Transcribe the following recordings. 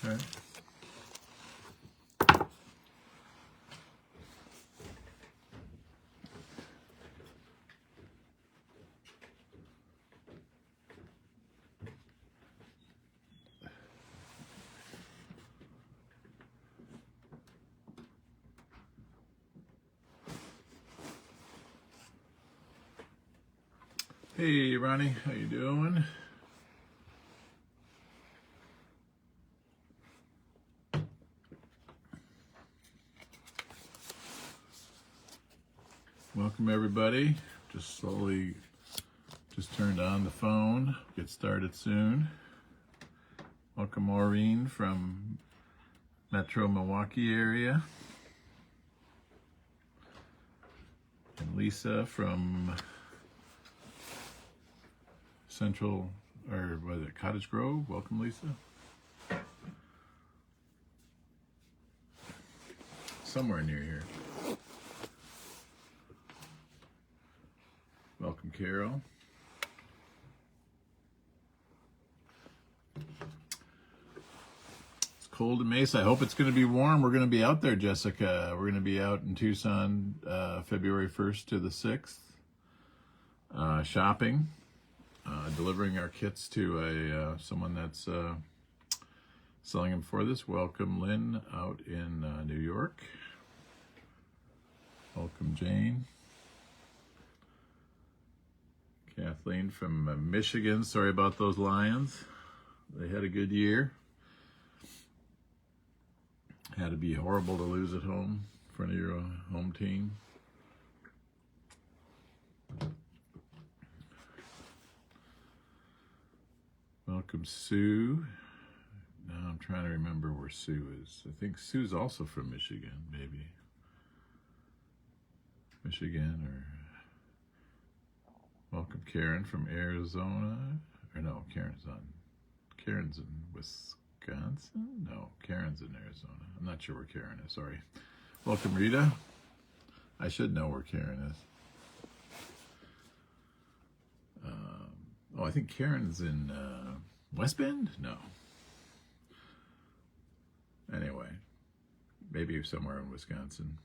Okay. Hey Ronnie, how you doing? Welcome everybody. Just turned on the phone. Get started soon. Welcome Maureen from Metro Milwaukee area. And Lisa from Central, or was it Cottage Grove? Welcome, Lisa. Somewhere near here. Welcome, Carol. It's cold in Mesa. I hope it's going to be warm. We're going to be out there, Jessica. We're going to be out in Tucson February 1st to the 6th, shopping. Delivering our kits to someone that's selling them for this. Welcome, Lynn, out in New York. Welcome, Jane. Kathleen from Michigan. Sorry about those Lions. They had a good year. Had to be horrible to lose at home in front of your home team. Welcome, Sue. Now I'm trying to remember where Sue is. I think Sue's also from Michigan, maybe. Michigan, or welcome, Karen from Arizona. Or no, Karen's in Wisconsin? No, Karen's in Arizona. I'm not sure where Karen is, sorry. Welcome, Rita. I should know where Karen is. Oh, I think Karen's in West Bend? No. Anyway, maybe somewhere in Wisconsin.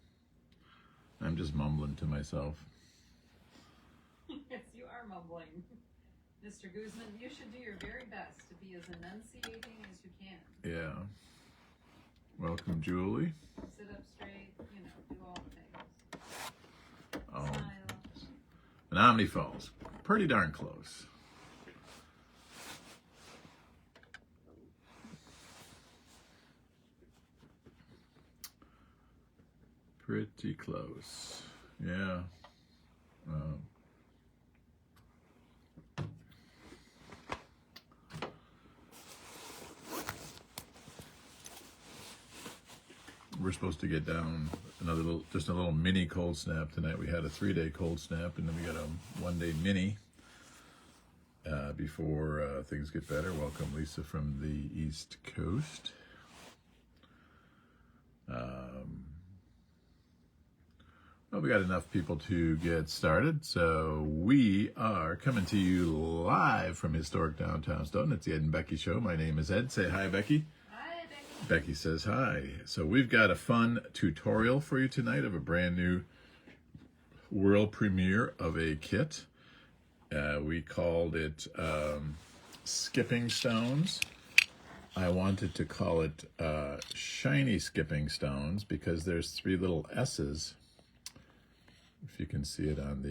I'm just mumbling to myself. Yes, you are mumbling. Mr. Guzman, you should do your very best to be as enunciating as you can. Yeah. Welcome, Julie. Sit up straight, do all the things. Oh, Smile. Menominee Falls. Pretty darn close. Pretty close. Yeah. We're supposed to get down just a little mini cold snap tonight. We had a 3-day cold snap, and then we got a 1-day mini before things get better. Welcome, Lisa from the East Coast. Well, we got enough people to get started, so we are coming to you live from historic downtown Stoughton. It's the Ed and Becky Show. My name is Ed. Say hi, Becky. Hi, Becky. Becky says hi. So we've got a fun tutorial for you tonight of a brand new world premiere of a kit. We called it Skipping Stones. I wanted to call it Shiny Skipping Stones because there's 3 little S's. If you can see it on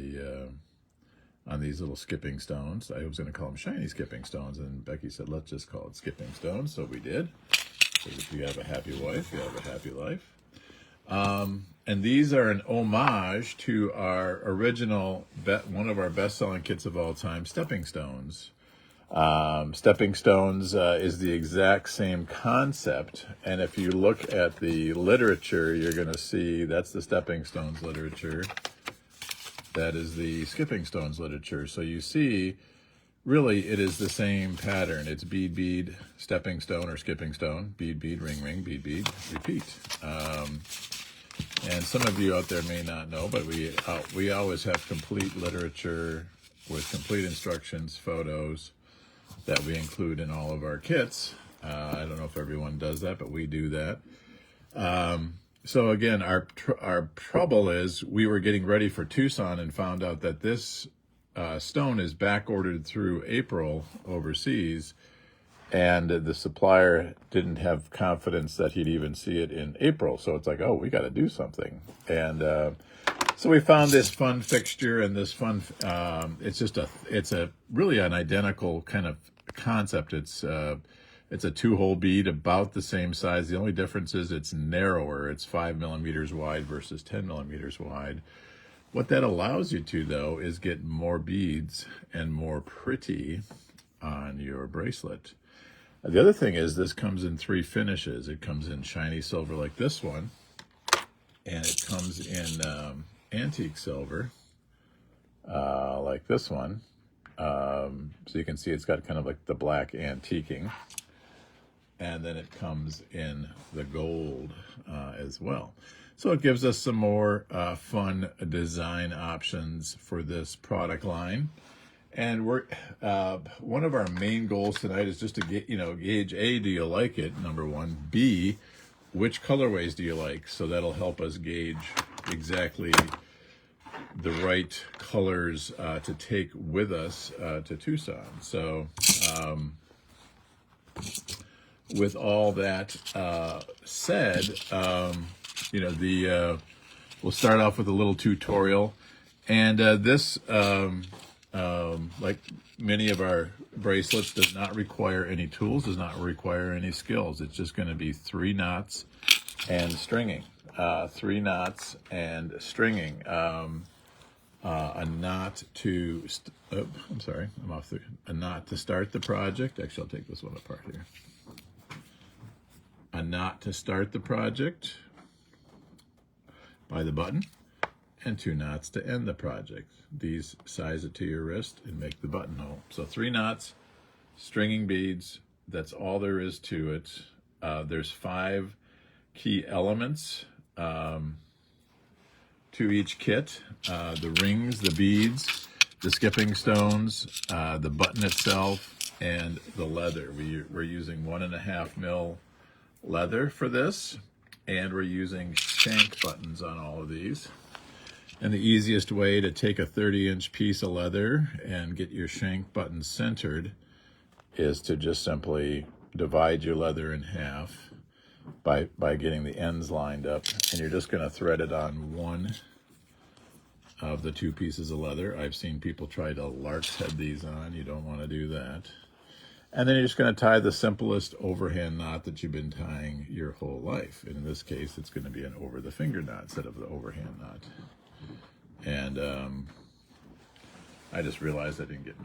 these little skipping stones. I was going to call them shiny skipping stones, and Becky said, let's just call it skipping stones, so we did. So if you have a happy wife, you have a happy life. And these are an homage to our original, one of our best-selling kits of all time, Stepping Stones. Stepping Stones is the exact same concept, and if you look at the literature, you're going to see that's the Stepping Stones literature. That is the Skipping Stones literature. So you see, really, it is the same pattern. It's bead, bead, stepping stone or skipping stone, bead, bead, ring, ring, bead, bead, repeat. And some of you out there may not know, but we always have complete literature with complete instructions, photos that we include in all of our kits. I don't know if everyone does that, but we do that. So again, our trouble is we were getting ready for Tucson and found out that this stone is back ordered through April overseas, and the supplier didn't have confidence that he'd even see it in April. So it's like, oh, we got to do something. And so we found this fun fixture, and this fun, it's a really an identical kind of concept. It's a 2-hole bead about the same size. The only difference is it's narrower. It's 5 millimeters wide versus 10 millimeters wide. What that allows you to, though, is get more beads and more pretty on your bracelet. The other thing is this comes in 3 finishes. It comes in shiny silver like this one, and it comes in antique silver like this one. So you can see it's got kind of like the black antiquing. And then it comes in the gold as well. So it gives us some more fun design options for this product line. And we're one of our main goals tonight is just to get, gauge A, do you like it? Number one. B, which colorways do you like? So that'll help us gauge exactly the right colors to take with us to Tucson. So with all that said, we'll start off with a little tutorial. And this, like many of our bracelets, does not require any tools, does not require any skills. It's just going to be 3 knots and stringing. 3 knots and stringing. A knot to, a knot to start the project. Actually, I'll take this one apart here. A knot to start the project by the button, and 2 knots to end the project. These size it to your wrist and make the buttonhole. So 3 knots, stringing beads, that's all there is to it. There's 5 key elements to each kit. The rings, the beads, the skipping stones, the button itself, and the leather. We're using 1.5 mil leather for this, and we're using shank buttons on all of these. And the easiest way to take a 30-inch piece of leather and get your shank button centered is to just simply divide your leather in half by getting the ends lined up, and you're just going to thread it on one of the 2 pieces of leather. I've seen people try to lark's head these on. You don't want to do that. And then you're just going to tie the simplest overhand knot that you've been tying your whole life. And in this case, it's going to be an over the finger knot instead of the overhand knot. And I just realized I didn't get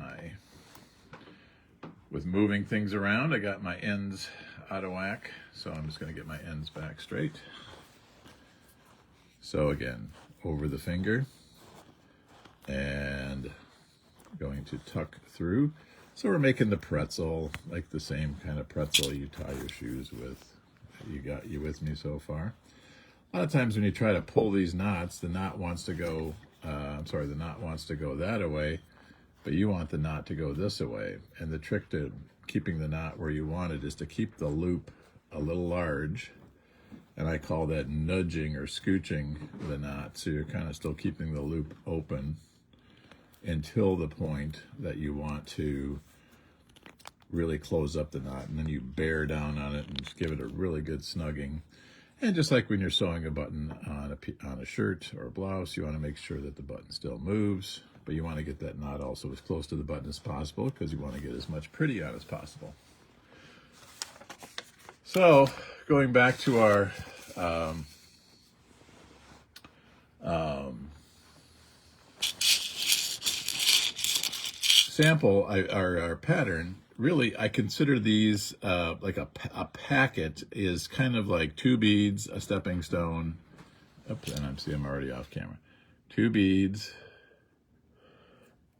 with moving things around, I got my ends out of whack. So I'm just going to get my ends back straight. So again, over the finger and going to tuck through. So we're making the pretzel, like the same kind of pretzel you tie your shoes with. You with me so far? A lot of times when you try to pull these knots, the knot wants to go, the knot wants to go that way, but you want the knot to go this way. And the trick to keeping the knot where you want it is to keep the loop a little large, and I call that nudging or scooching the knot. So you're kind of still keeping the loop open until the point that you want to really close up the knot, and then you bear down on it and just give it a really good snugging. And just like when you're sewing a button on a shirt or a blouse, you want to make sure that the button still moves, but you want to get that knot also as close to the button as possible because you want to get as much pretty on as possible. So going back to our sample, our pattern, really, I consider these like a packet is kind of like 2 beads, a stepping stone. Oops, and I'm already off camera. 2 beads.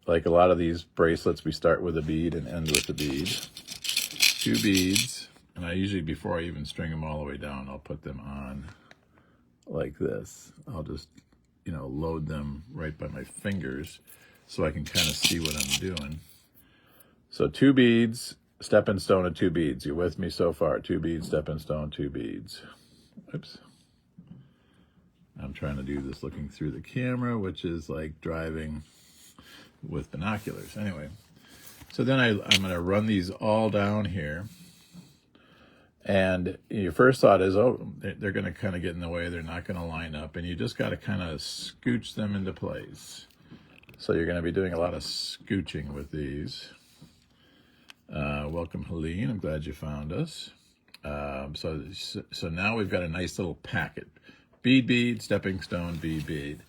Like a lot of these bracelets, we start with a bead and end with a bead. 2 beads, and I usually, before I even string them all the way down, I'll put them on like this. I'll just, load them right by my fingers so I can kind of see what I'm doing. So 2 beads, stepping stone and 2 beads. You with me so far? 2 beads, stepping stone, 2 beads. Oops. I'm trying to do this looking through the camera, which is like driving with binoculars. Anyway, so then I'm going to run these all down here. And your first thought is, oh, they're going to kind of get in the way. They're not going to line up. And you just got to kind of scooch them into place. So you're going to be doing a lot of scooching with these. Welcome, Helene. I'm glad you found us. So now we've got a nice little packet. Bead, bead, stepping stone, bead, bead.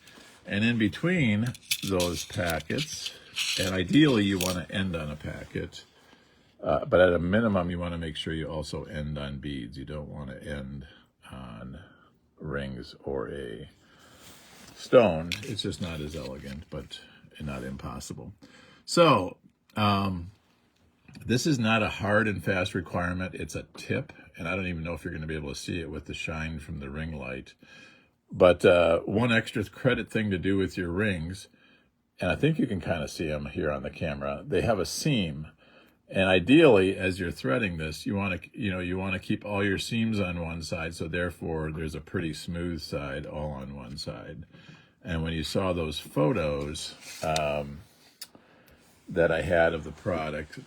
And in between those packets, and ideally you want to end on a packet, but at a minimum you want to make sure you also end on beads. You don't want to end on rings or a stone. It's just not as elegant, but not impossible. So this is not a hard and fast requirement. It's a tip, and I don't even know if you're going to be able to see it with the shine from the ring light. But one extra credit thing to do with your rings, and I think you can kind of see them here on the camera, they have a seam. And ideally, as you're threading this, you want to keep all your seams on one side, so therefore there's a pretty smooth side all on one side. And when you saw those photos that I had of the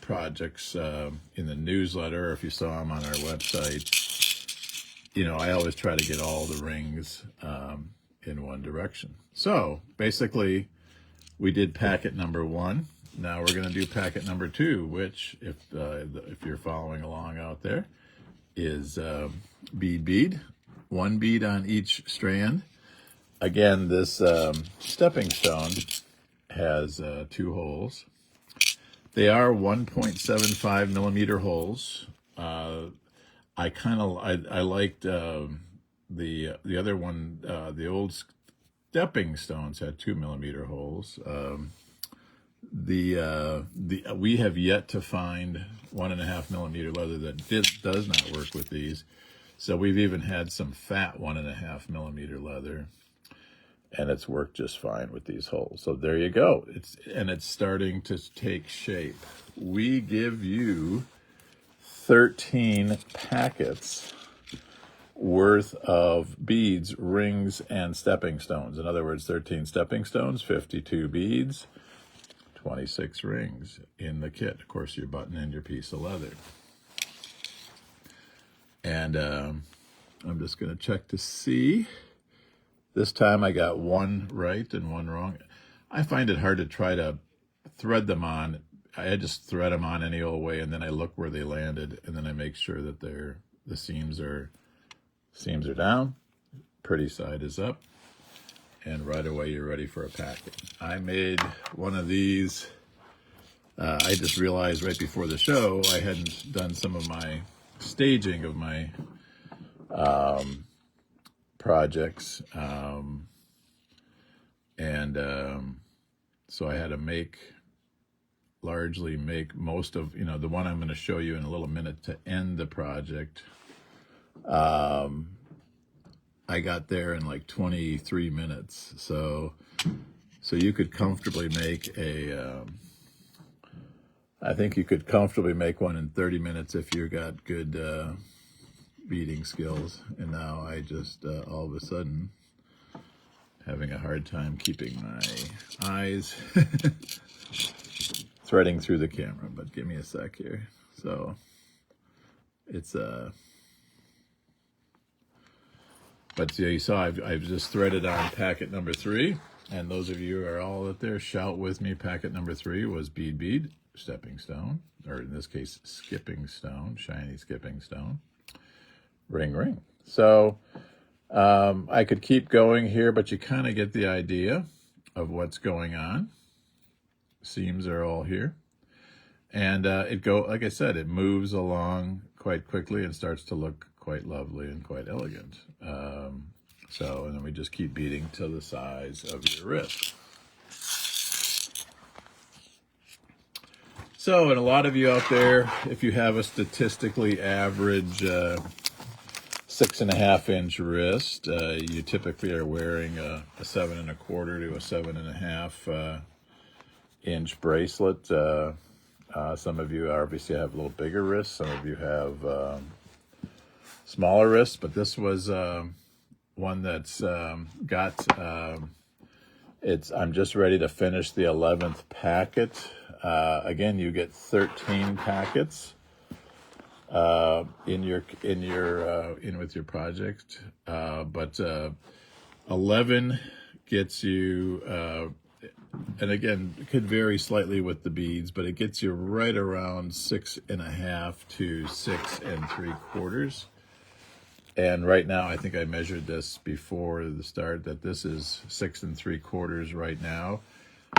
projects in the newsletter, or if you saw them on our website, I always try to get all the rings in one direction. So basically, we did packet number 1. Now we're going to do packet number 2, which, if you're following along out there, is bead, bead. 1 bead on each strand. Again, this stepping stone has 2 holes. They are 1.75 millimeter holes. I liked the other one. The old stepping stones had 2 millimeter holes. We have yet to find 1.5 millimeter leather that does not work with these. So we've even had some fat 1.5 millimeter leather, and it's worked just fine with these holes. So there you go. It's starting to take shape. We give you 13 packets worth of beads, rings, and stepping stones. In other words, 13 stepping stones, 52 beads, 26 rings in the kit. Of course, your button and your piece of leather. And I'm just going to check to see. This time I got 1 right and 1 wrong. I find it hard to try to thread them on. I just thread them on any old way, and then I look where they landed, and then I make sure that the seams are down, pretty side is up, and right away you're ready for a packet. I made one of these. I just realized right before the show I hadn't done some of my staging of my projects, so I had to largely make most of, the one I'm going to show you in a little minute to end the project. I got there in like 23 minutes. So you could comfortably make I think you could comfortably make one in 30 minutes if you got good beading skills. And now I just all of a sudden having a hard time keeping my eyes threading through the camera, but give me a sec here. So it's but yeah, you saw I've just threaded on packet number 3, and those of you who are all out there, shout with me. Packet number 3 was bead, bead, stepping stone, or in this case skipping stone, shiny skipping stone, ring, ring. So I could keep going here, but you kind of get the idea of what's going on. Seams are all here, and like I said, it moves along quite quickly and starts to look quite lovely and quite elegant. And then we just keep beading to the size of your wrist. So, and a lot of you out there, if you have a statistically average 6.5-inch wrist, you typically are wearing a 7 1/4 to a 7.5 inch bracelet. Some of you obviously have a little bigger wrists. Some of you have smaller wrists, but this was one that's I'm just ready to finish the 11th packet. Again, you get 13 packets in with your project, but 11 gets you. And again, it could vary slightly with the beads, but it gets you right around 6.5 to 6 3/4. And right now, I think I measured this before the start, that this is 6 3/4 right now,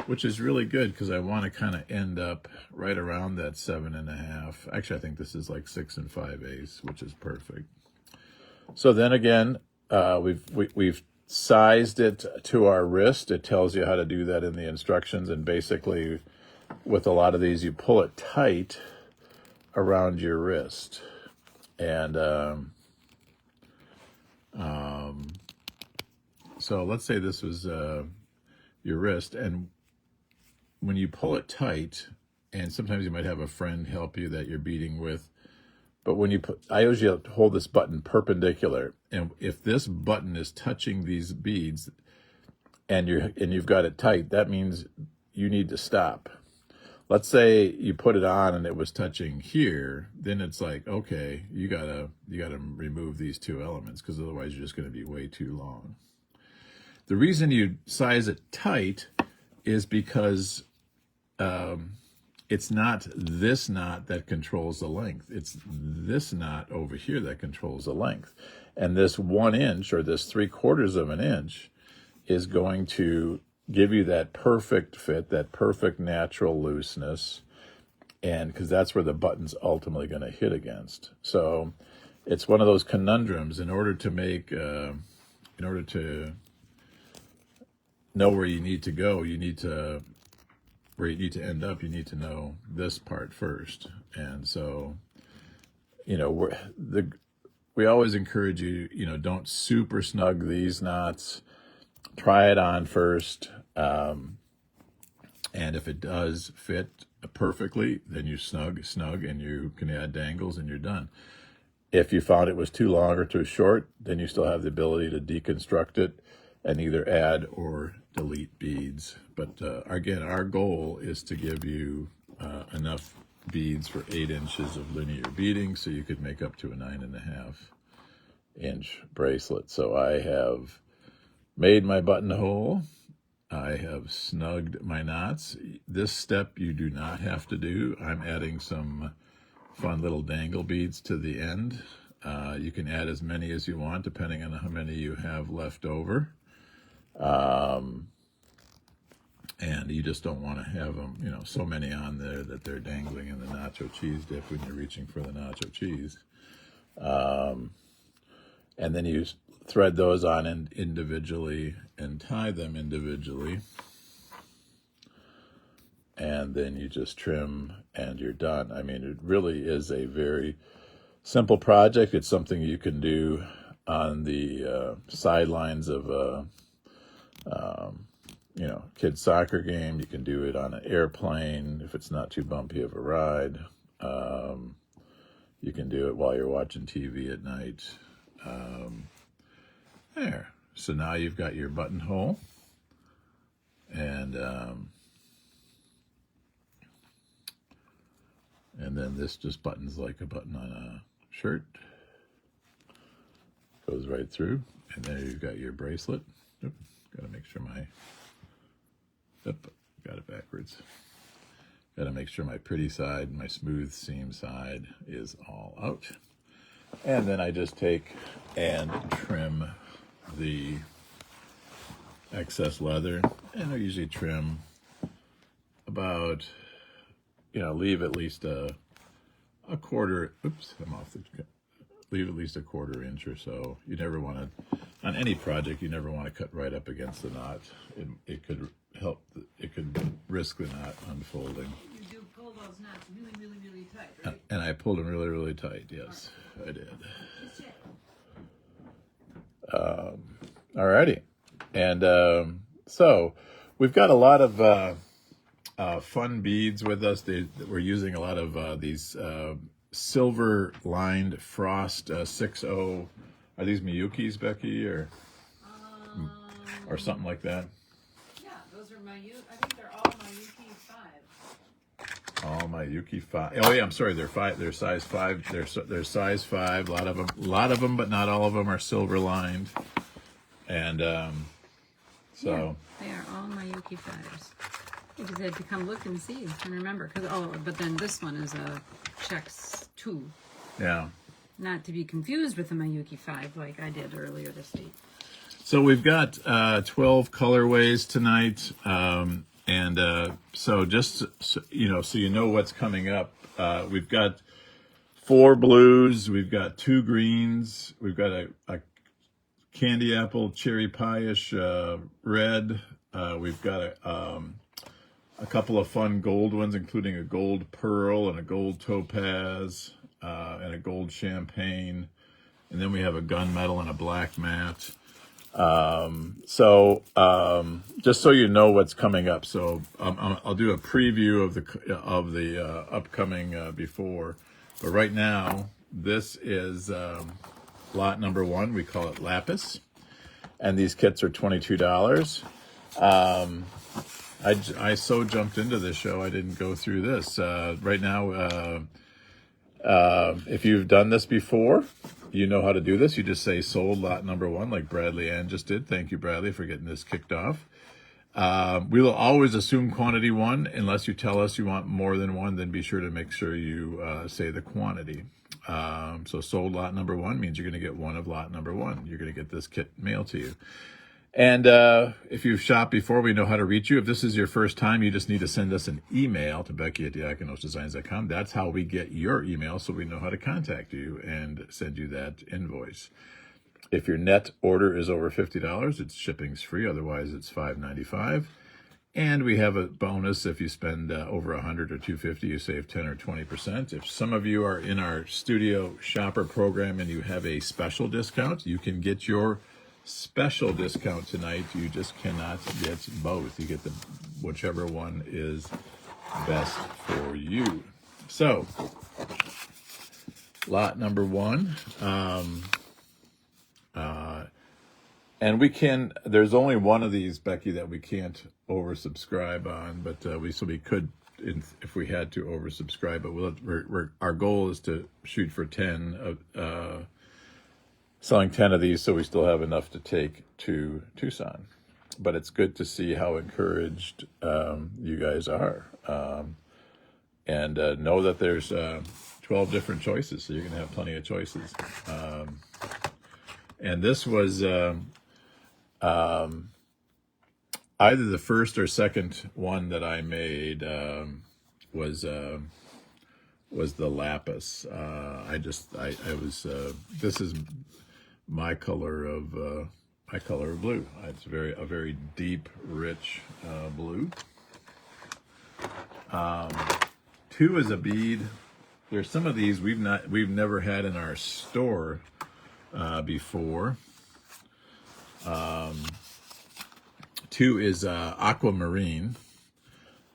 which is really good because I want to kind of end up right around that 7.5. Actually, I think this is like 6 5/8, which is perfect. So then again, we've sized it to our wrist. It tells you how to do that in the instructions, and basically with a lot of these, you pull it tight around your wrist. And so let's say this was your wrist, and when you pull it tight, and sometimes you might have a friend help you that you're beading with, but when you I usually hold this button perpendicular, and if this button is touching these beads and you've got it tight, that means you need to stop. Let's say you put it on and it was touching here, then it's like, okay, you gotta remove these two elements, because otherwise you're just going to be way too long. The reason you size it tight is because it's not this knot that controls the length. It's this knot over here that controls the length. And this 1 inch, or this 3/4 of an inch, is going to give you that perfect fit, that perfect natural looseness, and because that's where the button's ultimately going to hit against. So it's one of those conundrums. In order to know where you need to go, where you need to end up, you need to know this part first. And so, we always encourage you, don't super snug these knots. Try it on first. And if it does fit perfectly, then you snug, and you can add dangles and you're done. If you found it was too long or too short, then you still have the ability to deconstruct it and either add or delete beads. But again, our goal is to give you enough beads for 8 inches of linear beading, so you could make up to a 9.5 inch bracelet. So I have made my buttonhole. I have snugged my knots. This step you do not have to do. I'm adding some fun little dangle beads to the end. You can add as many as you want, depending on how many you have left over. And you just don't want to have them, so many on there that they're dangling in the nacho cheese dip when you're reaching for the nacho cheese. And then you thread those on individually and tie them individually. And then you just trim and you're done. I mean, it really is a very simple project. It's something you can do on the sidelines of a kid's soccer game. You can do it on an airplane if it's not too bumpy of a ride. You can do it while you're watching TV at night. There. So now you've got your buttonhole, and then this just buttons like a button on a shirt. Goes right through, and there you've got your bracelet. Oop, gotta make sure got it backwards. Gotta make sure my pretty side, my smooth seam side, is all out. And then I just take and trim the excess leather, and I usually trim about, leave at least a quarter. Oops, I'm off the. Leave at least a 1/4 inch or so. You never want to, on any project, you never want to cut right up against the knot. It could help. It could risk the knot unfolding. You do pull those knots really, really, really tight, right? And I pulled them really, really tight. Yes, I did. Alrighty, and so we've got a lot of fun beads with us. We're using a lot of these silver lined frost 6-0. Are these Miyukis, Becky, or something like that? Yeah, those are I think they're all Miyuki 5. All Miyuki 5. Oh yeah, I'm sorry. They're 5. They're size 5. They're size 5. A lot of them, but not all of them are silver lined. And so yeah, they are all Miyuki 5s. You just had to come look and see and remember. But then this one is a Chex 2. yeah. Not to be confused with the Miyuki 5 like I did earlier this week. So we've got 12 colorways tonight, so just so you know what's coming up. We've got 4 blues, we've got 2 greens, we've got a candy apple, cherry pie-ish red. We've got a couple of fun gold ones, including a gold pearl and a gold topaz and a gold champagne. And then we have a gunmetal and a black matte. Just so you know what's coming up. So I'll do a preview of the upcoming before. But right now, this is lot number 1. We call it Lapis. And these kits are $22. I so jumped into this show, I didn't go through this. Right now, if you've done this before, you know how to do this. You just say sold lot number 1, like Bradley Ann just did. Thank you, Bradley, for getting this kicked off. We will always assume quantity 1. Unless you tell us you want more than 1, then be sure to make sure you say the quantity. So sold lot number 1 means you're going to get 1 of lot number 1. You're going to get this kit mailed to you. And if you've shopped before, we know how to reach you. If this is your first time, you just need to send us an email to Becky@diakonosdesigns.com. That's how we get your email, so we know how to contact you and send you that invoice. If your net order is over $50, it's shipping's free. Otherwise, it's $5.95. And we have a bonus if you spend over $100 or $250, you save 10 or 20%. If some of you are in our studio shopper program and you have a special discount, you can get your special discount tonight. You just cannot get both. You get whichever one is best for you. So, lot number 1. And there's only one of these, Becky, that we can't oversubscribe on, but we could, if we had to, oversubscribe. But our goal is to shoot for 10 selling 10 of these, so we still have enough to take to Tucson. But it's good to see how encouraged you guys are. And know that there's 12 different choices, so you're going to have plenty of choices. And this was either the first or second one that I made was the Lapis. This is my color of blue. It's a very deep, rich blue. 2 is a bead. There's some of these we've never had in our store before. 2 is aquamarine,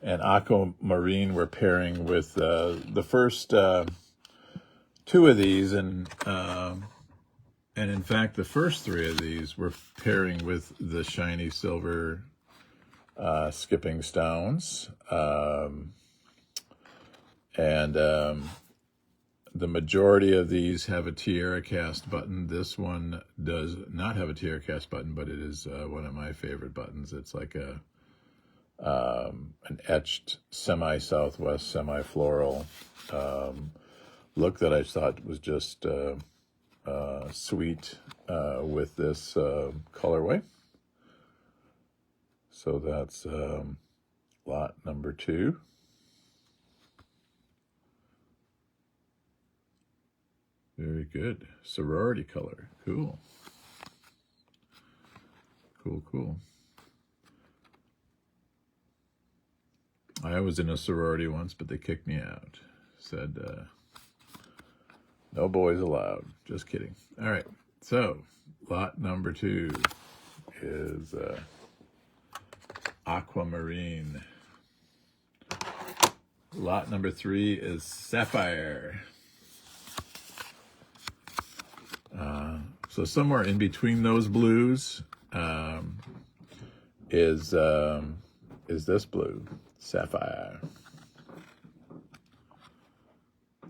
and aquamarine we're pairing with the first 2 of these, and in fact the first 3 of these we're pairing with the shiny silver skipping stones, and the majority of these have a tiara cast button. This one does not have a tiara cast button, but it is one of my favorite buttons. It's like an etched semi-southwest, semi-floral look that I thought was just sweet with this colorway. So that's lot number 2. Very good. Sorority color. Cool. Cool. I was in a sorority once, but they kicked me out. Said, no boys allowed. Just kidding. All right. So, lot number 2 is aquamarine. Lot number 3 is sapphire. So somewhere in between those blues is this blue, sapphire.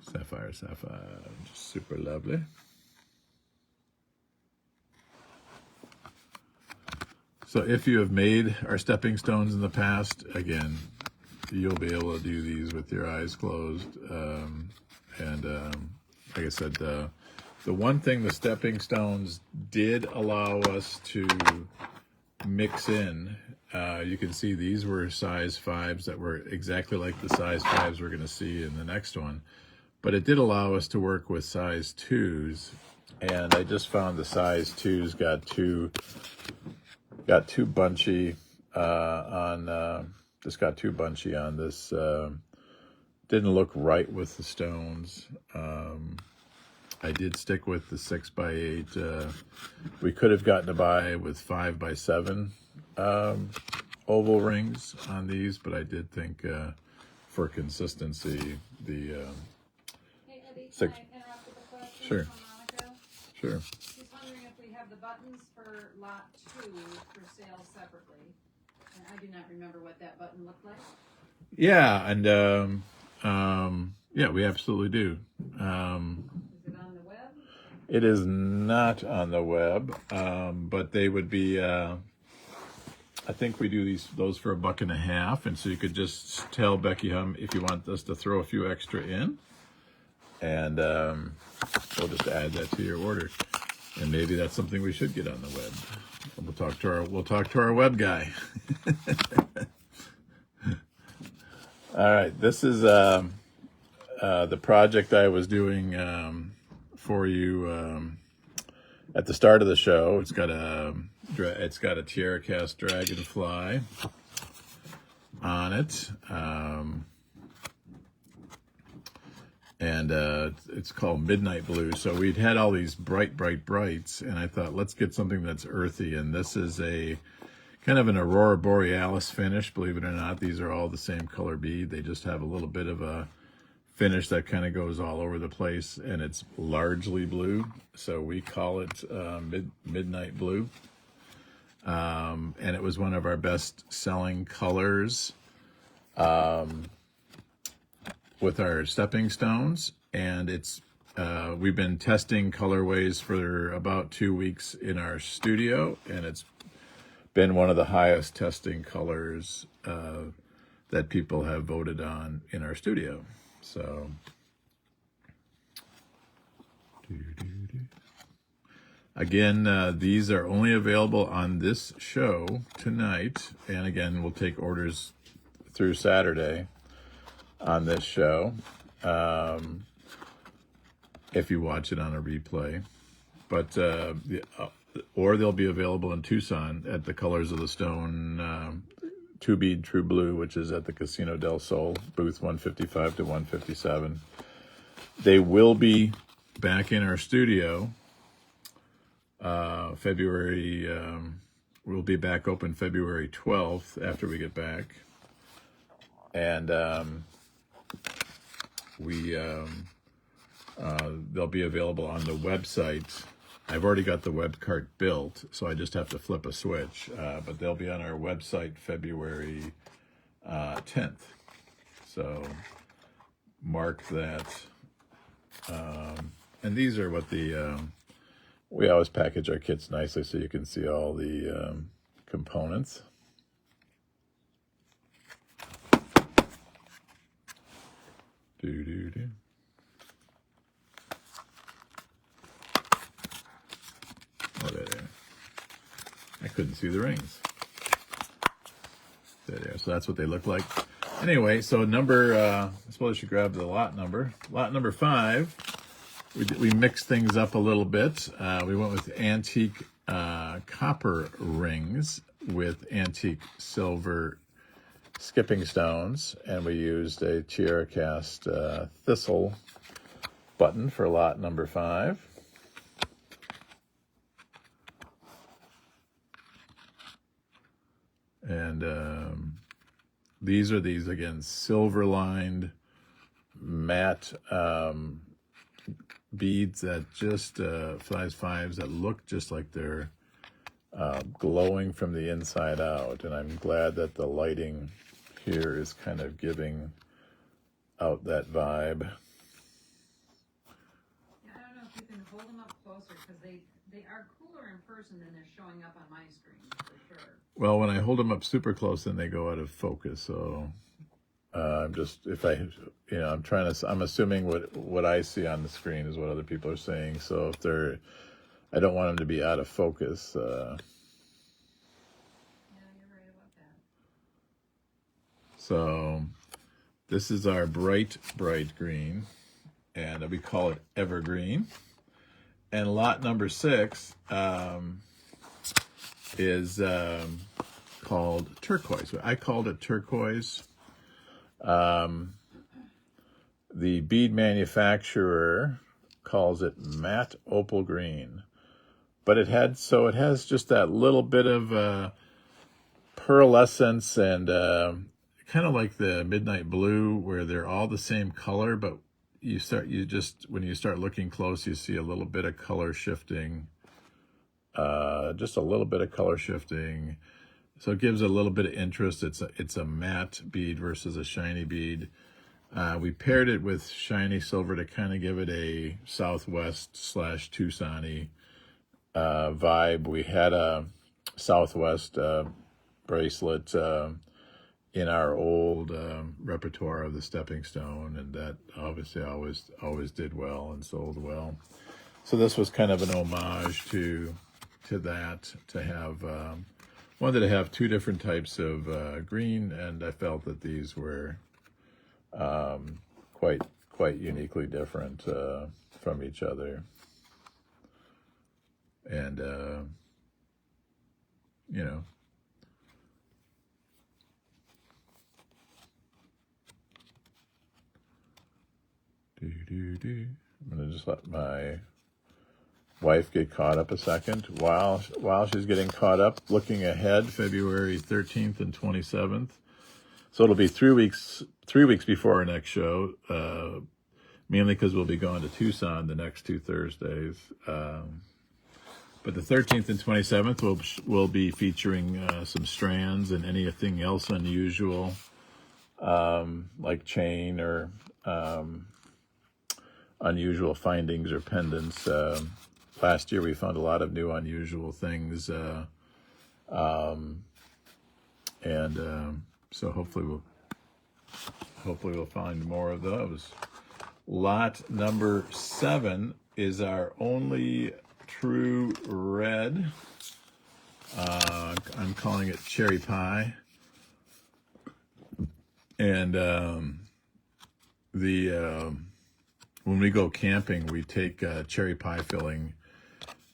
Sapphire, just super lovely. So if you have made our stepping stones in the past, again, you'll be able to do these with your eyes closed. Like I said, the one thing the stepping stones did allow us to mix in, you can see these were size 5s that were exactly like the size 5s we're going to see in the next one. But it did allow us to work with size 2s, and I just found the size 2s got too bunchy just got too bunchy on this. Didn't look right with the stones. I did stick with the 6x8. We could have gotten by with 5x7 oval rings on these, but I did think for consistency, the Hey, Eddie, can six. I interrupt with a question Sure. from Monica? Sure. She's wondering if we have the buttons for lot 2 for sale separately. And I do not remember what that button looked like. Yeah, and yeah, we absolutely do. Is it on the web? It is not on the web, but they would be. I think we do those for $1.50, and so you could just tell Becky if you want us to throw a few extra in, and we'll just add that to your order. And maybe that's something we should get on the web. We'll talk to our web guy. All right, this is the project I was doing for you at the start of the show. It's got a Tiara cast dragonfly on it, and it's called Midnight Blue. So we'd had all these brights, and I thought, let's get something that's earthy. And this is a kind of an Aurora Borealis finish. Believe it or not, these are all the same color bead. They just have a little bit of a finish that kind of goes all over the place, and it's largely blue. So we call it Midnight Blue. And it was one of our best selling colors with our stepping stones, and it's we've been testing colorways for about 2 weeks in our studio, and it's been one of the highest testing colors that people have voted on in our studio. So again, these are only available on this show tonight, and again, we'll take orders through Saturday on this show if you watch it on a replay. But or they'll be available in Tucson at the Colors of the Stone 2-bead True Blue, which is at the Casino del Sol, booth 155 to 157. They will be back in our studio February. We'll be back open February 12th after we get back, and they'll be available on the website. I've already got the web cart built, so I just have to flip a switch. But they'll be on our website February 10th. So mark that. And these are what we always package our kits nicely so you can see all the components. Do. Oh, there. I couldn't see the rings. There. So that's what they look like. Anyway, so I suppose I should grab the lot number. Lot number 5. We mixed things up a little bit. We went with antique copper rings with antique silver skipping stones, and we used a Tiara cast thistle button for lot number 5. And these are these, again, silver-lined matte beads that just, size 5s that look just like they're glowing from the inside out. And I'm glad that the lighting here is kind of giving out that vibe. Yeah, I don't know if you can hold them up closer, because they are cooler in person than they're showing up on my screen, for sure. Well, when I hold them up super close, then they go out of focus. So I'm just, if I, you know, I'm assuming what I see on the screen is what other people are saying. So if they're, I don't want them to be out of focus. Yeah, you're right about that. So this is our bright green, and we call it evergreen. And lot number 6 is called turquoise. I called it turquoise. The bead manufacturer calls it matte opal green, but it has just that little bit of pearlescence and kind of like the midnight blue, where they're all the same color, but when you start looking close, you see a little bit of color shifting, just a little bit of color shifting. So it gives a little bit of interest. It's a matte bead versus a shiny bead. We paired it with shiny silver to kind of give it a Southwest/Tucson-y vibe. We had a Southwest bracelet in our old repertoire of the stepping stone, and that obviously always did well and sold well. So this was kind of an homage to that, to have wanted to have two different types of green, and I felt that these were quite uniquely different from each other. And you know, I'm gonna just let my wife get caught up a second while she's getting caught up. Looking ahead, February 13th and 27th. So it'll be 3 weeks before our next show, mainly because we'll be going to Tucson the next 2 Thursdays. But the 13th and 27th will be featuring some strands and anything else unusual, like chain or unusual findings or pendants. Last year we found a lot of new unusual things, so hopefully we'll find more of those. Lot number 7 is our only true red. I'm calling it cherry pie, and when we go camping, we take cherry pie filling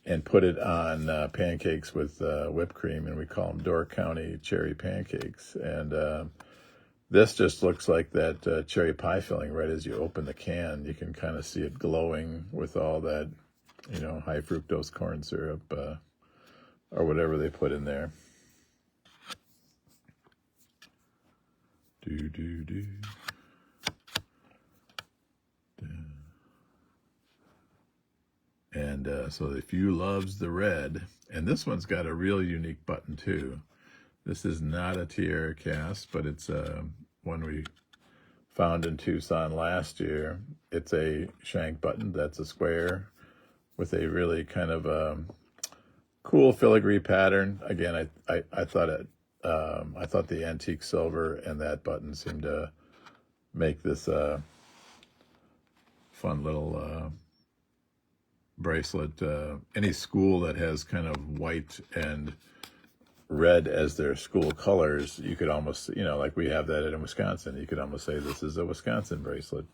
and put it on pancakes with whipped cream, and we call them Door County cherry pancakes. And this just looks like that cherry pie filling right as you open the can. You can kind of see it glowing with all that, you know, high fructose corn syrup or whatever they put in there. And so if you loves the red, and this one's got a real unique button too. This is not a tiara cast, but it's one we found in Tucson last year. It's a shank button that's a square with a really kind of cool filigree pattern. Again, I thought the antique silver and that button seemed to make this fun little bracelet. Any school that has kind of white and red as their school colors, you could almost, you know, like we have that in Wisconsin, you could almost say this is a Wisconsin bracelet.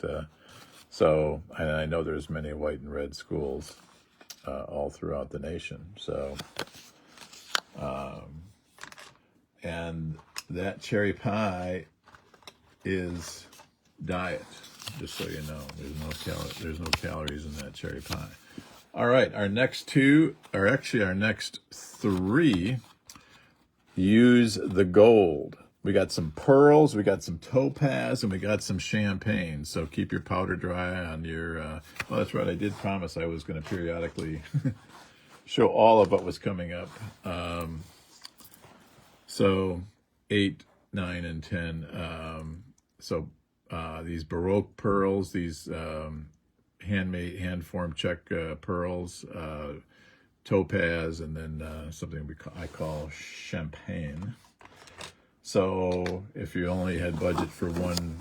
So, and I know there's many white and red schools all throughout the nation. So, and that cherry pie is diet, just so you know. There's no calories in that cherry pie. All right, our next 2, or actually our next 3, use the gold. We got some pearls, we got some topaz, and we got some champagne. So keep your powder dry on your... well, that's right. I did promise I was going to periodically show all of what was coming up. So 8, 9, and 10. These Baroque pearls, these handmade, hand-formed Czech pearls, topaz, and then something I call champagne. So if you only had budget for one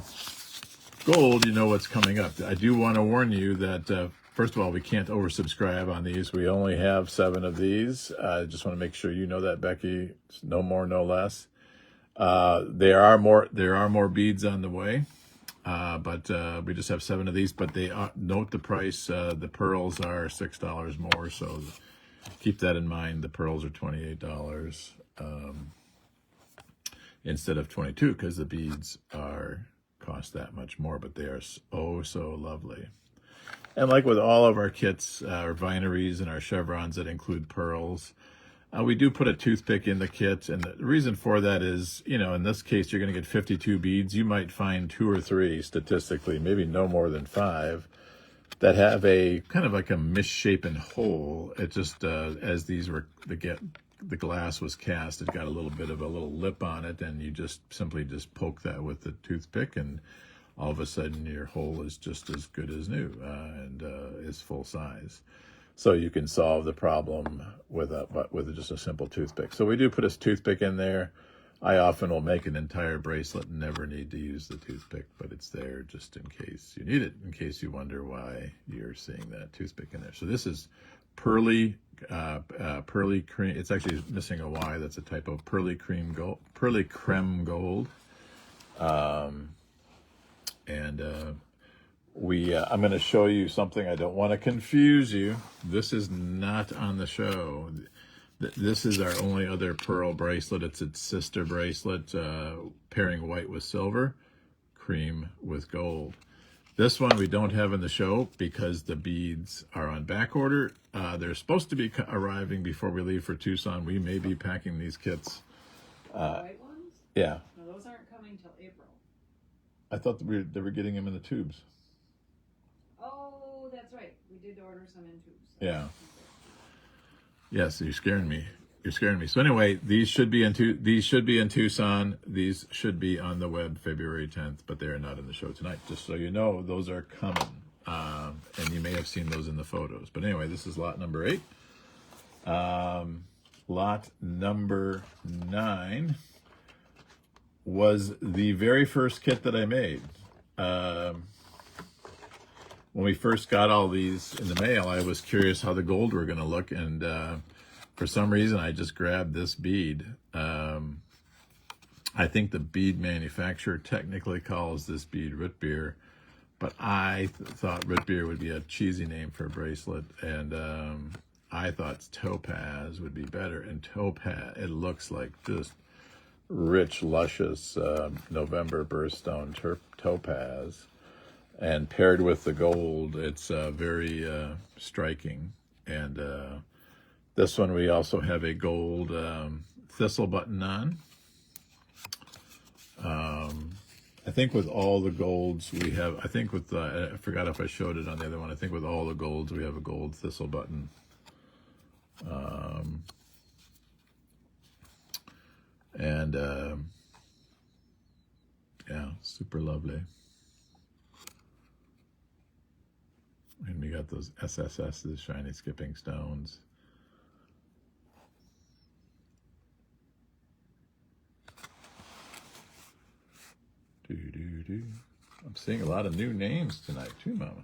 gold, you know what's coming up. I do want to warn you that, first of all, we can't oversubscribe on these. We only have 7 of these. I just want to make sure you know that, Becky. No more, no less. There are more beads on the way, but we just have 7 of these. But they are, note the price. The pearls are $6 more, so keep that in mind. The pearls are $28. Instead of 22, because the beads cost that much more, but they are so lovely. And like with all of our kits, our vineries and our chevrons that include pearls, we do put a toothpick in the kit, and the reason for that is, in this case, you're going to get 52 beads. You might find 2 or 3, statistically, maybe no more than 5, that have a kind of like a misshapen hole. It just, as these were the glass was cast, it got a little bit of a little lip on it, and you just simply poke that with the toothpick, and all of a sudden your hole is just as good as new and is full size. So you can solve the problem with just a simple toothpick. So we do put a toothpick in there. I often will make an entire bracelet and never need to use the toothpick, but it's there just in case you need it, in case you wonder why you're seeing that toothpick in there. So this is pearly cream. It's actually missing a Y. That's a typo. Pearly creme gold. I'm going to show you something. I don't want to confuse you. This is not on the show. This is our only other pearl bracelet. It's its sister bracelet, pairing white with silver, cream with gold. This one we don't have in the show because the beads are on back order. They're supposed to be arriving before we leave for Tucson. We may be packing these kits. White ones? Yeah. No, those aren't coming till April. I thought they were getting them in the tubes. Oh, that's right. We did order some in tubes. Yeah. Yes, you're scaring me. You're scaring me. So anyway, these should be in Tucson. These should be on the web February 10th, but they are not in the show tonight. Just so you know, those are coming. And you may have seen those in the photos. But anyway, this is lot number 8. Lot number 9 was the very first kit that I made. When we first got all these in the mail, I was curious how the gold were going to look, and for some reason, I just grabbed this bead. I think the bead manufacturer technically calls this bead root beer, but I thought root beer would be a cheesy name for a bracelet, and I thought topaz would be better. And topaz, it looks like just rich, luscious November birthstone topaz. And paired with the gold, it's very striking. And this one, we also have a gold thistle button on. I think with all the golds we have, I think with, I forgot if I showed it on the other one, I think with all the golds we have a gold thistle button. Yeah, super lovely. And we got those SSS's, shiny skipping stones. I'm seeing a lot of new names tonight too, Mama.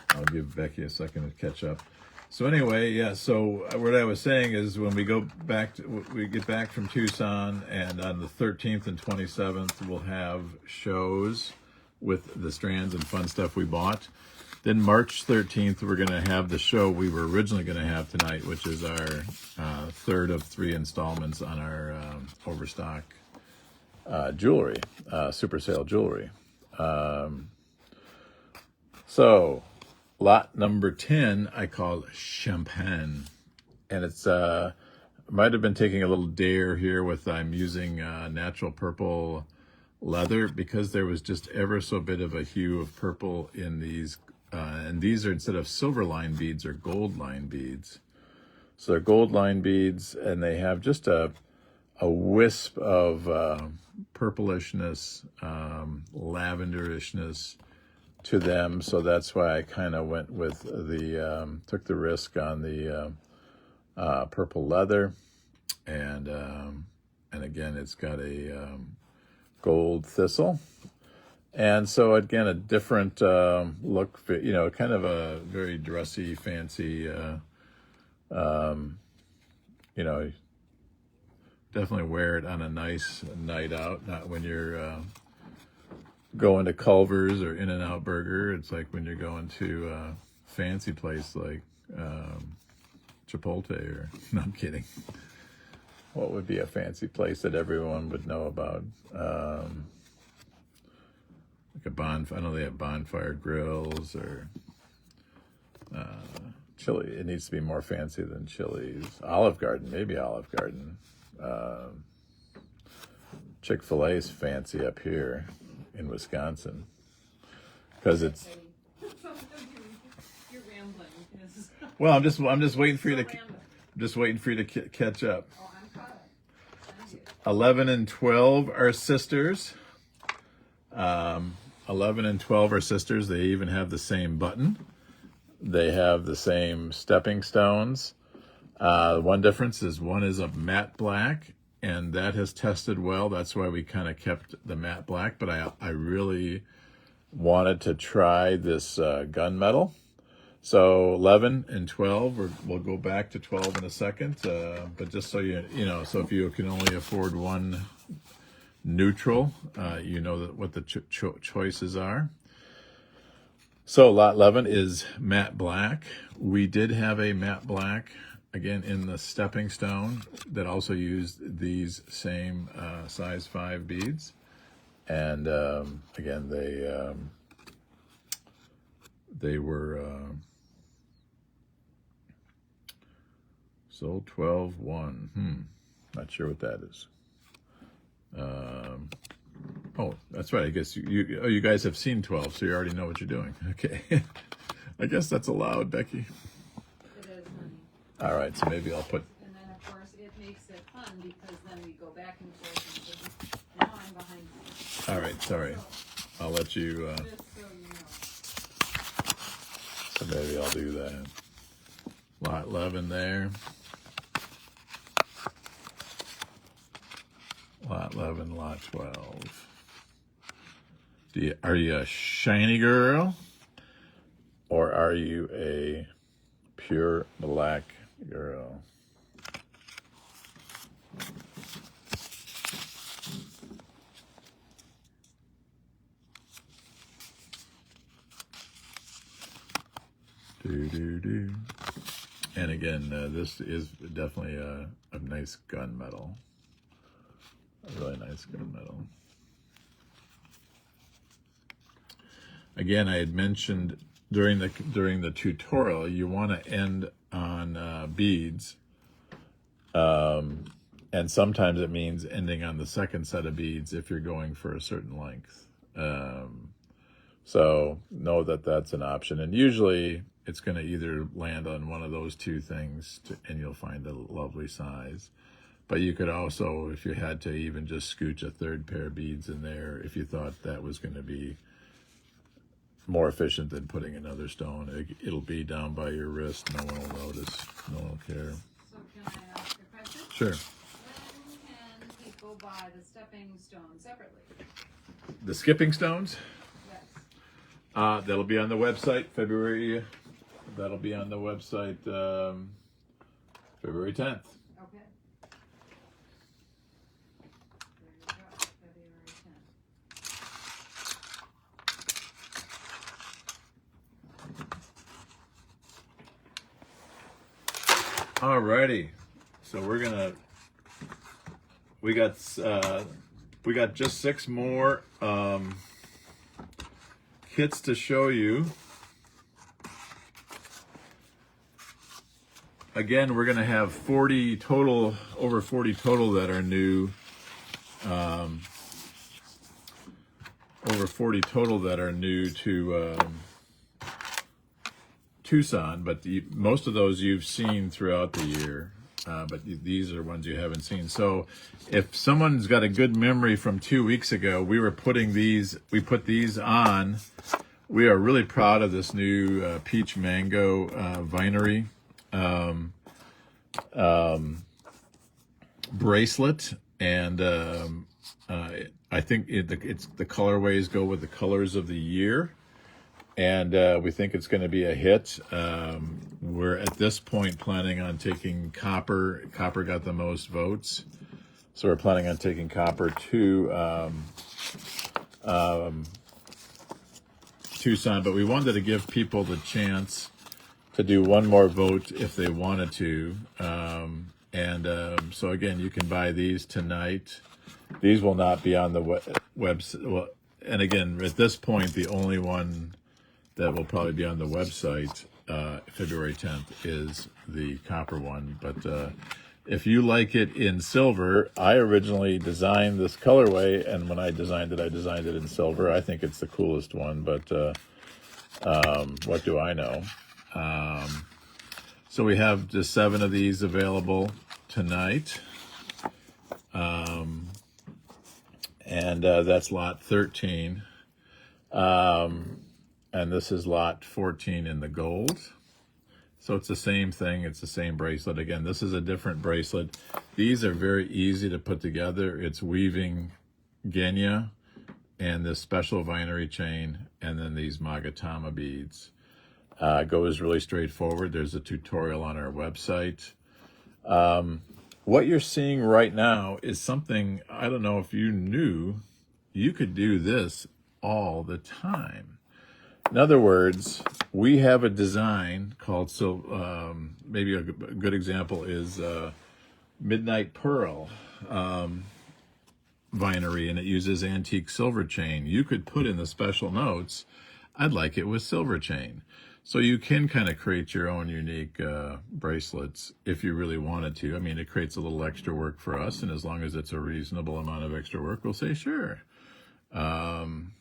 I'll give Becky a second to catch up. So anyway, yeah, so what I was saying is when we get back from Tucson, and on the 13th and 27th, we'll have shows with the strands and fun stuff we bought. Then March 13th, we're going to have the show we were originally going to have tonight, which is our third of 3 installments on our overstock jewelry, super sale jewelry. So lot number 10, I call champagne. and it's might have been taking a little dare here with I'm using natural purple leather, because there was just ever so bit of a hue of purple in these, and these are, instead of silver line beads, are gold line beads. So they're gold line beads, and they have just a wisp of purplishness, lavenderishness to them. So that's why I kind of went with the took the risk on the purple leather, and again, it's got a gold thistle, and so again, a different look, you know, kind of a very dressy, fancy, you know, definitely wear it on a nice night out, not when you're going to Culver's or In-N-Out Burger. It's like when you're going to a fancy place like Chipotle, or, no, I'm kidding. What would be a fancy place that everyone would know about? Like a bonfire. I know they have bonfire grills, or Chili. It needs to be more fancy than Chili's. Olive Garden, maybe Olive Garden. Chick-fil-A's fancy up here in Wisconsin, because it's. You're rambling. Well, I'm just waiting for you to. I'm just waiting for you to catch up. 11 and 12 are sisters. 11 and 12 are sisters. They even have the same button. They have the same stepping stones. One difference is one is a matte black, and that has tested well. That's why we kind of kept the matte black. But I really wanted to try this gunmetal. So 11 and 12, we'll go back to 12 in a second, but just so you know, so if you can only afford one neutral, you know what the choices are. So lot 11 is matte black. We did have a matte black, again, in the stepping stone, that also used these same size 5 beads. And again, they were sold 12-1. Not sure what that is. Oh, that's right. I guess you guys have seen 12, so you already know what you're doing. Okay. I guess that's allowed, Becky. It is, honey. All right, so maybe I'll put. And then, of course, it makes it fun, because then we go back and forth. And now I'm behind you. All right, sorry. I'll let you. Just so you know. So maybe I'll do that. Lot 11 there. Lot 11, lot 12. Are you a shiny girl, or are you a pure black girl? Do. And again, this is definitely a nice gunmetal. A really nice gunmetal. Again, I had mentioned during the tutorial, you want to end on beads, and sometimes it means ending on the second set of beads if you're going for a certain length. So know that that's an option, and usually it's going to either land on one of those two things, and you'll find a lovely size. But you could also, if you had to, even just scooch a third pair of beads in there if you thought that was going to be more efficient than putting another stone. It'll be down by your wrist. No one will notice. No one will care. So can I ask a question? Sure. When can people buy the stepping stone separately? The skipping stones? Yes. That'll be on the website February. That'll be on the website February 10th. Okay. There you go. February 10th. Alrighty, so we got just 6 more kits to show you. again, we're going to have 40 total, over 40 total that are new. Over 40 total that are new to Tucson, but most of those you've seen throughout the year. But these are ones you haven't seen. So if someone's got a good memory from 2 weeks ago, we put these on. We are really proud of this new peach mango vinery bracelet, and I think the colorways go with the colors of the year, and we think it's going to be a hit. We're at this point planning on taking copper. Copper got the most votes, so we're planning on taking copper to Tucson, but we wanted to give people the chance to do one more vote if they wanted to. So again, you can buy these tonight. These will not be on the website. Well, and again, at this point, the only one that will probably be on the website February 10th is the copper one. But if you like it in silver, I originally designed this colorway, and when I designed it in silver. I think it's the coolest one, but what do I know? So we have just 7 of these available tonight. And that's lot 13. And this is lot 14 in the gold. So it's the same thing. It's the same bracelet. Again, this is a different bracelet. These are very easy to put together. It's weaving Genya and this special vinery chain, and then these Magatama beads. Goes really straightforward. There's a tutorial on our website. What you're seeing right now is something, I don't know if you knew, you could do this all the time. In other words, we have a design called, maybe a good example is Midnight Pearl vinery, and it uses antique silver chain. You could put in the special notes, I'd like it with silver chain. So you can kind of create your own unique bracelets if you really wanted to. I mean, it creates a little extra work for us, and as long as it's a reasonable amount of extra work, we'll say sure.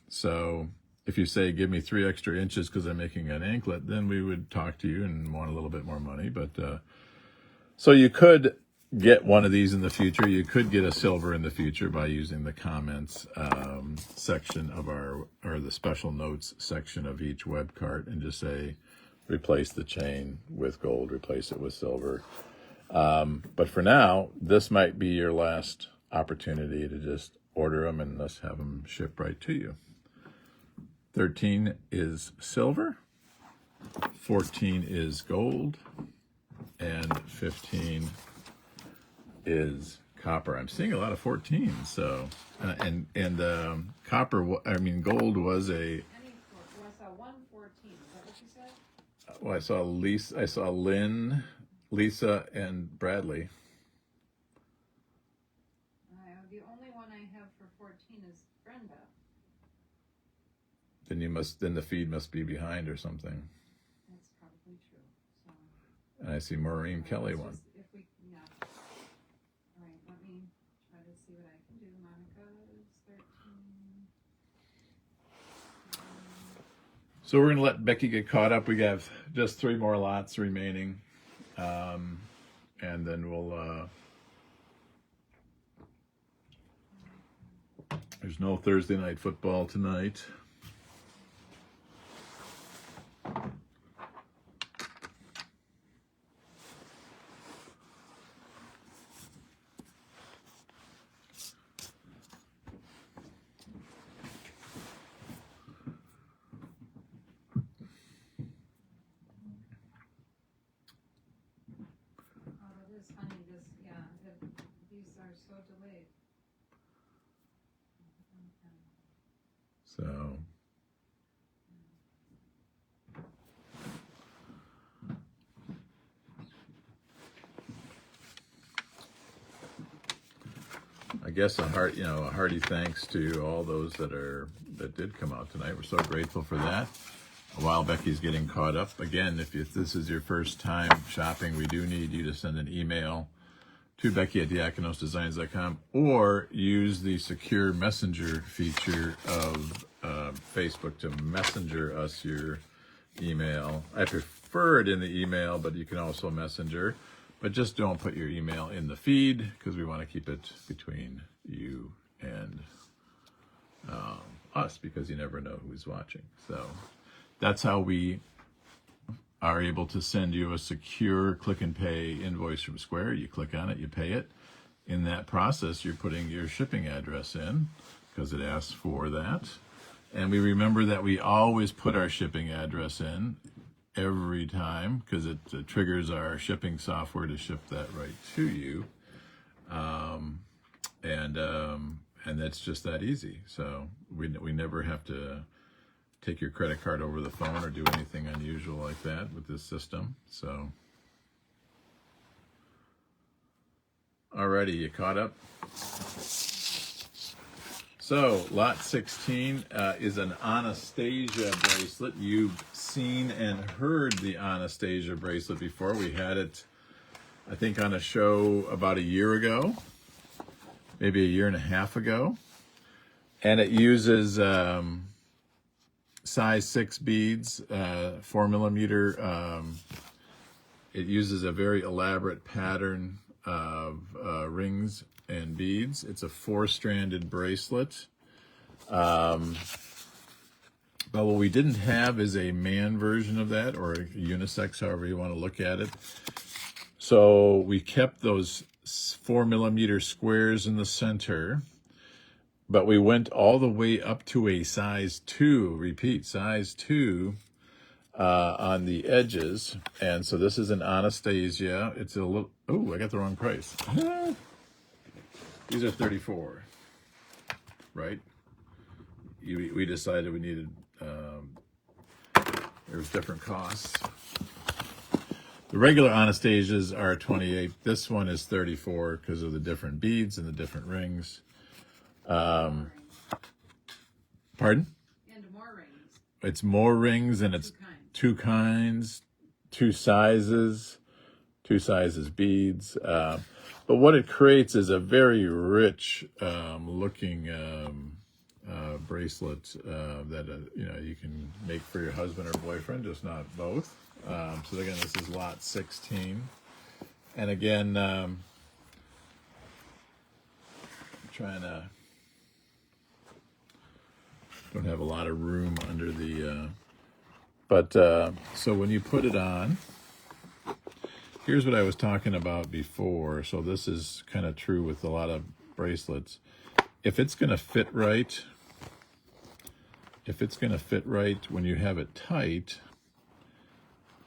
So if you say, give me 3 extra inches because I'm making an anklet, then we would talk to you and want a little bit more money. But so you could get one of these in the future. You could get a silver in the future by using the comments section of or the special notes section of each web cart, and just say, replace the chain with gold, replace it with silver. But for now, this might be your last opportunity to just order them and let's have them shipped right to you. 13 is silver, 14 is gold, and 15 is copper. I'm seeing a lot of 14s. So gold was a. I saw 114. Is that what you said? Well, I saw Lynn, Lisa, and Bradley. The only one I have for 14 is Brenda. Then the feed must be behind or something. That's probably true. So. And I see Maureen Kelly one. Yeah. All right, let me try to see what I can do. Monica's 13. So we're going to let Becky get caught up. We have just 3 more lots remaining. And then we'll... there's no Thursday night football tonight. These are so delayed. So I guess a hearty thanks to all those that did come out tonight. We're so grateful for that. while Becky's getting caught up, again, if this is your first time shopping, we do need you to send an email to Becky@diakonosdesigns.com or use the secure messenger feature of Facebook to messenger us your email. I prefer it in the email, but you can also messenger. But just don't put your email in the feed because we want to keep it between you and us, because you never know who's watching. So that's how we are able to send you a secure click and pay invoice from Square. You click on it, you pay it. In that process, you're putting your shipping address in because it asks for that. And we remember that we always put our shipping address in every time because it triggers our shipping software to ship that right to you. And that's just that easy. So we never have to take your credit card over the phone or do anything unusual like that with this system. So, alrighty, you caught up? So, lot 16 is an Anastasia bracelet. You've seen and heard the Anastasia bracelet before. We had it, I think, on a show about a year ago, maybe a year and a half ago. And it uses size 6 beads, 4mm. It uses a very elaborate pattern of rings and beads. It's a 4-stranded bracelet. But what we didn't have is a man version of that, or a unisex, however you want to look at it. So we kept those 4mm squares in the center, but we went all the way up to a size 2, repeat, size 2 on the edges. And so this is an Anastasia. It's a little, oh, I got the wrong price. These are $34, right? We decided we needed, there's different costs. The regular Anastasias are $28. This one is $34 because of the different beads and the different rings. Pardon? And more rings. It's more rings, and it's two kinds, two sizes beads. But what it creates is a very rich looking bracelet that you can make for your husband or boyfriend, just not both. So again, this is lot 16, and again, trying to don't have a lot of room under the so when you put it on, here's what I was talking about before. So this is kind of true with a lot of bracelets. If it's going to fit right, when you have it tight,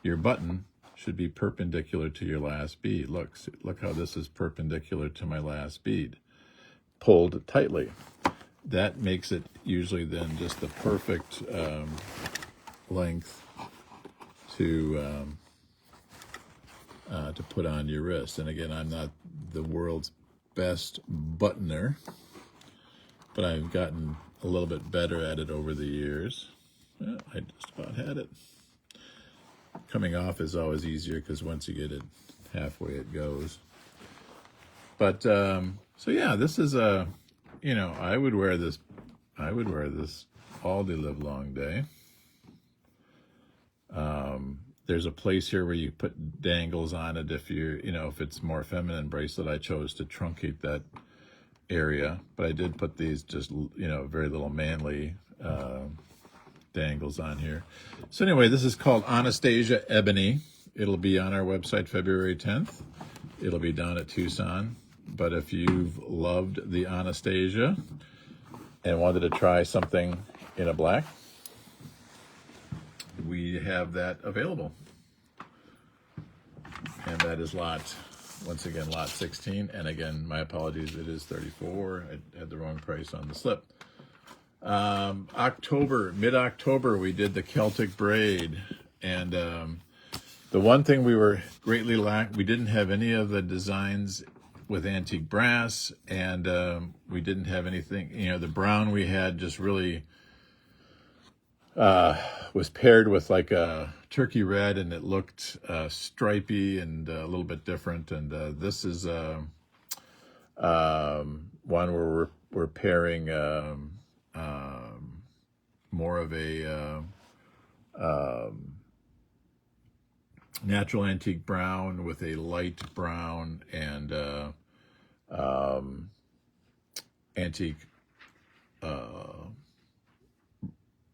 your button should be perpendicular to your last bead. Look how this is perpendicular to my last bead, pulled tightly. That makes it usually then just the perfect length to put on your wrist. And again, I'm not the world's best buttoner, but I've gotten a little bit better at it over the years. Well, I just about had it. Coming off is always easier because once you get it halfway, it goes. But so yeah, this is a, I would wear this all the live long day. There's a place here where you put dangles on it if if it's more feminine bracelet. I chose to truncate that area, but I did put these just, very little manly dangles on here. So anyway, this is called Anastasia Ebony. It'll be on our website February 10th. It'll be down at Tucson. But if you've loved the Anastasia and wanted to try something in a black, we have that available. And that is once again, lot 16. And again, my apologies, it is $34. I had the wrong price on the slip. Mid-October, we did the Celtic braid. And the one thing we were greatly we didn't have any of the designs with antique brass, and we didn't have anything, the brown we had just really was paired with like a turkey red, and it looked stripy and a little bit different. And this is one where we're pairing more of a natural antique brown with a light brown and antique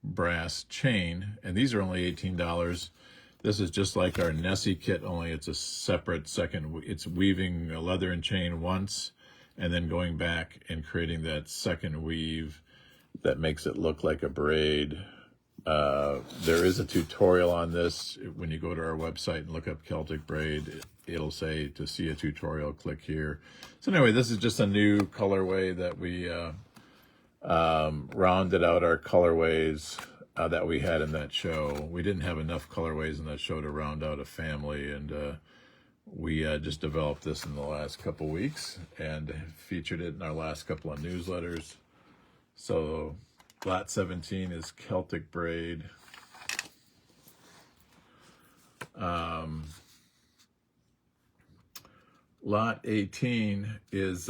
brass chain, and these are only $18. This is just like our Nessie kit, only it's a separate second. It's weaving a leather and chain once and then going back and creating that second weave that makes it look like a braid. There is a tutorial on this. When you go to our website and look up Celtic braid, it'll say to see a tutorial, click here. So anyway, this is just a new colorway that we rounded out our colorways that we had in that show. We didn't have enough colorways in that show to round out a family, and we just developed this in the last couple weeks and featured it in our last couple of newsletters. So lot 17 is Celtic braid. Lot 18 is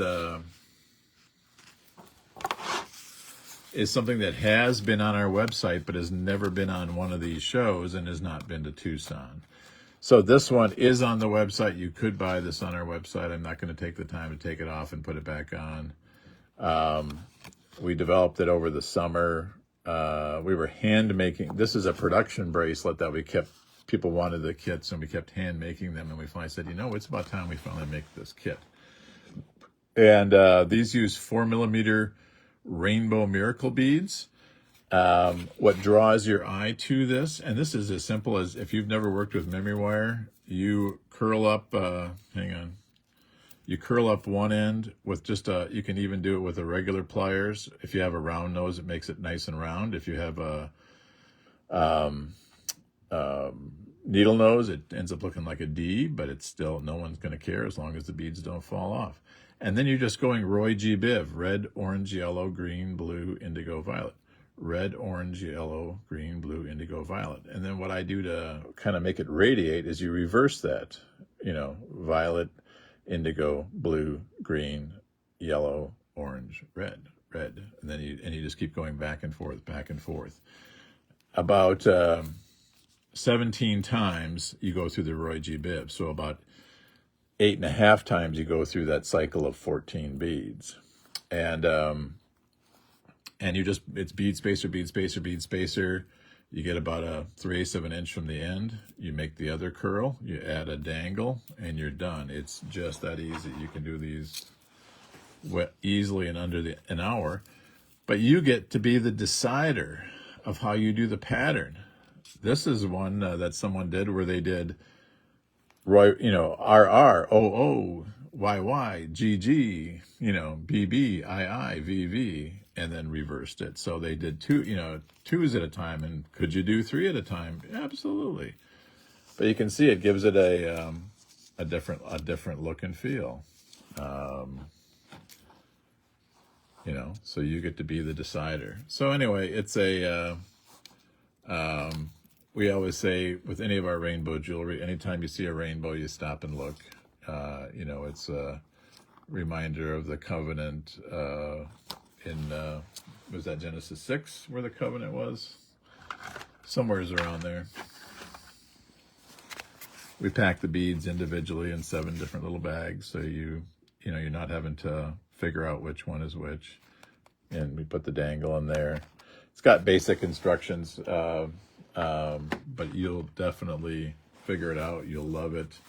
something that has been on our website but has never been on one of these shows and has not been to Tucson. So this one is on the website. You could buy this on our website. I'm not going to take the time to take it off and put it back on. We developed it over the summer. We were hand making. This is a production bracelet that we kept. People wanted the kits, and we kept hand making them. And we finally said, it's about time we finally make this kit. And these use 4mm rainbow miracle beads. What draws your eye to this, and this is as simple as, if you've never worked with memory wire, you curl up. You curl up one end with just you can even do it with a regular pliers. If you have a round nose, it makes it nice and round. If you have a needle nose, it ends up looking like a D, but it's still, no one's going to care as long as the beads don't fall off. And then you're just going Roy G. Biv, red, orange, yellow, green, blue, indigo, violet. Red, orange, yellow, green, blue, indigo, violet. And then what I do to kind of make it radiate is you reverse that, violet, indigo, blue, green, yellow, orange, red, and then you just keep going back and forth. About 17 times you go through the Roy G. Biv, so about 8.5 times you go through that cycle of 14 beads, and you just, it's bead spacer, bead spacer, bead spacer. You get about a 3/8 of an inch from the end. You make the other curl, you add a dangle, and you're done. It's just that easy. You can do these easily in under an hour, but you get to be the decider of how you do the pattern. This is one that someone did where they did Roy, RR, OO, YY, GG, BB, II, VV, and then reversed it. So they did twos at a time. And could you do 3 at a time? Absolutely. But you can see it gives it a different look and feel. So you get to be the decider. So anyway, it's we always say with any of our rainbow jewelry, anytime you see a rainbow, you stop and look. It's a reminder of the covenant was that Genesis 6 where the covenant was? Somewhere's around there. We pack the beads individually in 7 different little bags, so you're not having to figure out which one is which. And we put the dangle in there. It's got basic instructions, but you'll definitely figure it out. You'll love it.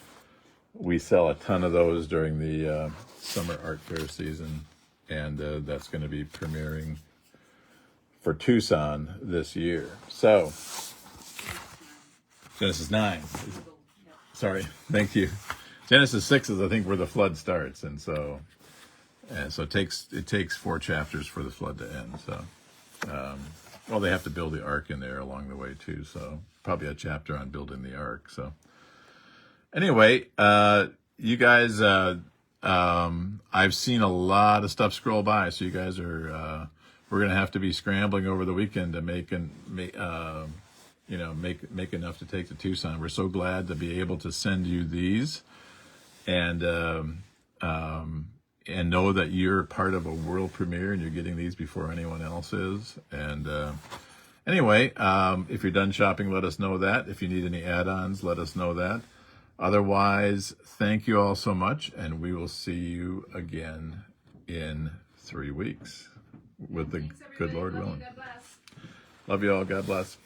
We sell a ton of those during the summer art fair season, and that's going to be premiering for Tucson this year. So, Genesis 9. Sorry, thank you. Genesis 6 is, I think, where the flood starts, and so it takes 4 chapters for the flood to end. So, they have to build the ark in there along the way too. So, probably a chapter on building the ark. So, anyway, you guys, I've seen a lot of stuff scroll by, so you guys are, we're going to have to be scrambling over the weekend to make you know, make enough to take to Tucson. We're so glad to be able to send you these, and know that you're part of a world premiere and you're getting these before anyone else is. And anyway, if you're done shopping, let us know that. If you need any add-ons, let us know that. Otherwise, thank you all so much, and we will see you again in 3 weeks with the good Lord willing. God bless. Love you all. God bless.